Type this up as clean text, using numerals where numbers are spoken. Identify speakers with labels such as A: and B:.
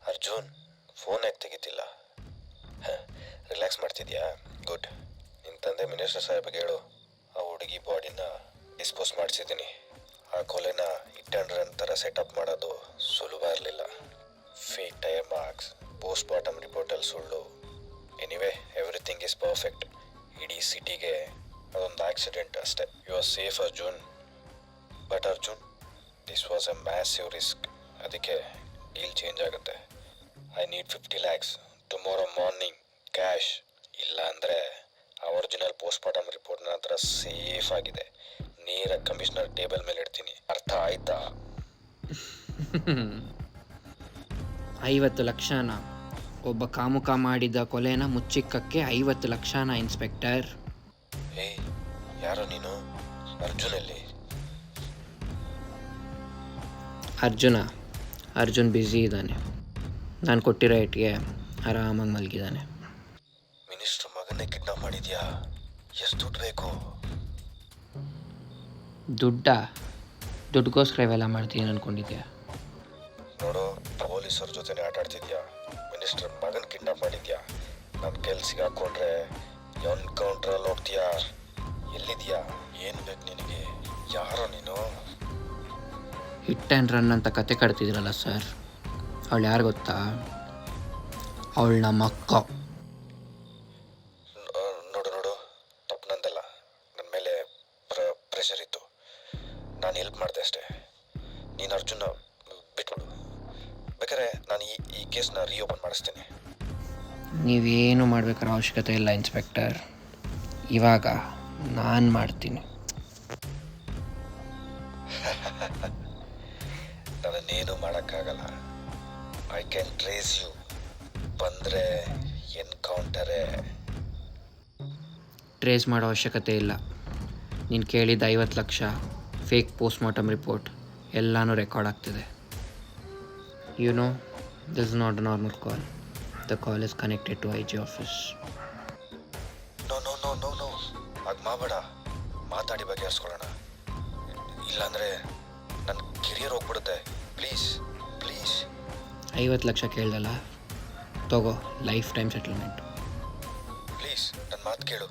A: Arjun, phone ಯಾಕೆ ತೆಗಿತಿಲ್ಲ? Relax ಮಾಡ್ತಿದ್ಯಾ? Good. ನಿನ್ನ ತಂದೆ ಮಿನಿಸ್ಟರ್ ಸಾಹೇಬ್ಗೆ ಹೇಳು, ಆ ಹುಡುಗಿ ಬಾಡಿನ ಡಿಸ್ಪೋಸ್ ಮಾಡಿಸಿದ್ದೀನಿ. ಆ ಕೊಲೆನ ಹಿಟ್ ಆ್ಯಂಡ್ ರನ್ ಥರ ಸೆಟಪ್ ಮಾಡೋದು ಸುಲಭ ಇರಲಿಲ್ಲ. Fake tyre marks, post mortem ರಿಪೋರ್ಟಲ್ಲಿ ಸುಳ್ಳು. Anyway, everything is perfect. ಇಡೀ ಸಿಟಿಗೆ ಅದೊಂದು ಆಕ್ಸಿಡೆಂಟ್ ಅಷ್ಟೇ. You are safe Arjun. But Arjun, this was a massive risk. ಅದಕ್ಕೆ ಡೀಲ್ ಚೇಂಜ್ ಆಗುತ್ತೆ. I need 50 lakhs tomorrow morning cash. ಇಲ್ಲ ಅಂದರೆ ಆ ಒರಿಜಿನಲ್ ಪೋಸ್ಟ್ ಮಾರ್ಟಮ್ ರಿಪೋರ್ಟ್ ನನ್ನ ಹತ್ರ ಸೇಫ್ ಆಗಿದೆ. ನೇರ ಕಮಿಷನರ್ ಟೇಬಲ್ ಮೇಲೆ ಇಡ್ತೀನಿ. ಅರ್ಥ ಆಯ್ತಾ?
B: 50 ಲಕ್ಷನ? ಒಬ್ಬ ಕಾಮುಕ ಮಾಡಿದ ಕೊಲೆನ ಮುಚ್ಚಿಕ್ಕಕ್ಕೆ 50 ಲಕ್ಷನ ಇನ್ಸ್ಪೆಕ್ಟರ್?
A: ಏಯ್, ಯಾರೋ ನೀನು? ಅರ್ಜುನಲ್ಲಿ?
B: ಅರ್ಜುನ್ ಬ್ಯುಸಿ ಇದ್ದಾನೆ. ನಾನು ಕೊಟ್ಟಿರೋ ಏಟ್ಗೆ ಆರಾಮಾಗಿ ಮಲಗಿದ್ದಾನೆ.
A: ಮಿನಿಸ್ಟ್ರ್ ಮಗನ್ನೇ ಕಿಡ್ನಾಪ್ ಮಾಡಿದ್ಯಾ? ಎಷ್ಟು ದುಡ್ಡು ಬೇಕು?
B: ದುಡ್ಡುಗೋಸ್ಕರ ಇವೆಲ್ಲ ಮಾಡ್ತೀನಿ ಅಂದ್ಕೊಂಡಿದ್ಯಾ?
A: ನೋಡು, ಪೊಲೀಸರ ಜೊತೆನೇ ಆಟ ಆಡ್ತಿದ್ಯಾ. ಮಿನಿಸ್ಟರ್ ಮಗನ್ ಕಿಡ್ನಾಪ್ ಮಾಡಿದ್ಯಾ. ನನ್ನ ಕೆಲ್ಸಿಗೆ ಹಾಕ್ಕೊಂಡ್ರೆ ಎನ್ಕೌಂಟ್ರಲ್ಲಿ ಹೋಗ್ತೀಯಾ. ಎಲ್ಲಿದ್ಯಾ? ಏನು ಬೇಕು ನಿನಗೆ? ಯಾರೋ ನೀನು?
B: ಹಿಟ್ ಆ್ಯಂಡ್ ರನ್ ಅಂತ ಕತೆ ಕಟ್ತಿದ್ರಲ್ಲ ಸರ್, ಅವಳು ಯಾರು ಗೊತ್ತಾ? ಅವಳು ನಮ್ಮ ಅಕ್ಕ.
A: ನೋಡು, ತಪ್ಪು ನಂದಲ್ಲ. ನನ್ನ ಮೇಲೆ ಪ್ರೆಷರ್ ಇತ್ತು. ನಾನು ಹೆಲ್ಪ್ ಮಾಡಿದೆ ಅಷ್ಟೇ. ನೀನು ಅರ್ಜುನ ಬಿಟ್ಬಿಡು. ಬೇಕಾದ್ರೆ ನಾನು ಈ ಕೇಸ್ನ ರೀಓಪನ್ ಮಾಡಿಸ್ತೀನಿ.
B: ನೀವೇನು ಮಾಡಬೇಕಾದ ಅವಶ್ಯಕತೆ ಇಲ್ಲ ಇನ್ಸ್ಪೆಕ್ಟರ್. ಇವಾಗ ನಾನು ಮಾಡ್ತೀನಿ.
A: ನನ್ನನ್ನೇನು ಮಾಡೋಕ್ಕಾಗಲ್ಲ. I can trace you. ಬಂದರೆ ಎನ್ಕೌಂಟರೇ.
B: ಟ್ರೇಸ್ ಮಾಡೋ ಅವಶ್ಯಕತೆ ಇಲ್ಲ. ನೀನು ಕೇಳಿದ 50 lakh, fake post mortem report ಎಲ್ಲನೂ ರೆಕಾರ್ಡ್ ಆಗ್ತಿದೆ. You know, this is not a normal call. The call is connected to IG office.
A: No ಹಾಗೆ ಮಾಡಬೇಡ. ಮಾತಾಡಿ ಬಗೆಹರಿಸ್ಕೊಳ್ಳೋಣ. ಇಲ್ಲಾಂದರೆ ನನ್ನ ಕೆರಿಯರ್ ಹೋಗ್ಬಿಡುತ್ತೆ. ಪ್ಲೀಸ್
B: 50 ಲಕ್ಷ ಕೇಳ್ದಲ್ಲ, ತಗೋ, ಲೈಫ್ ಟೈಮ್ ಸೆಟಲ್ಮೆಂಟ್.
A: ಪ್ಲೀಸ್ ನನ್ನ ಮಾತು ಕೇಳು.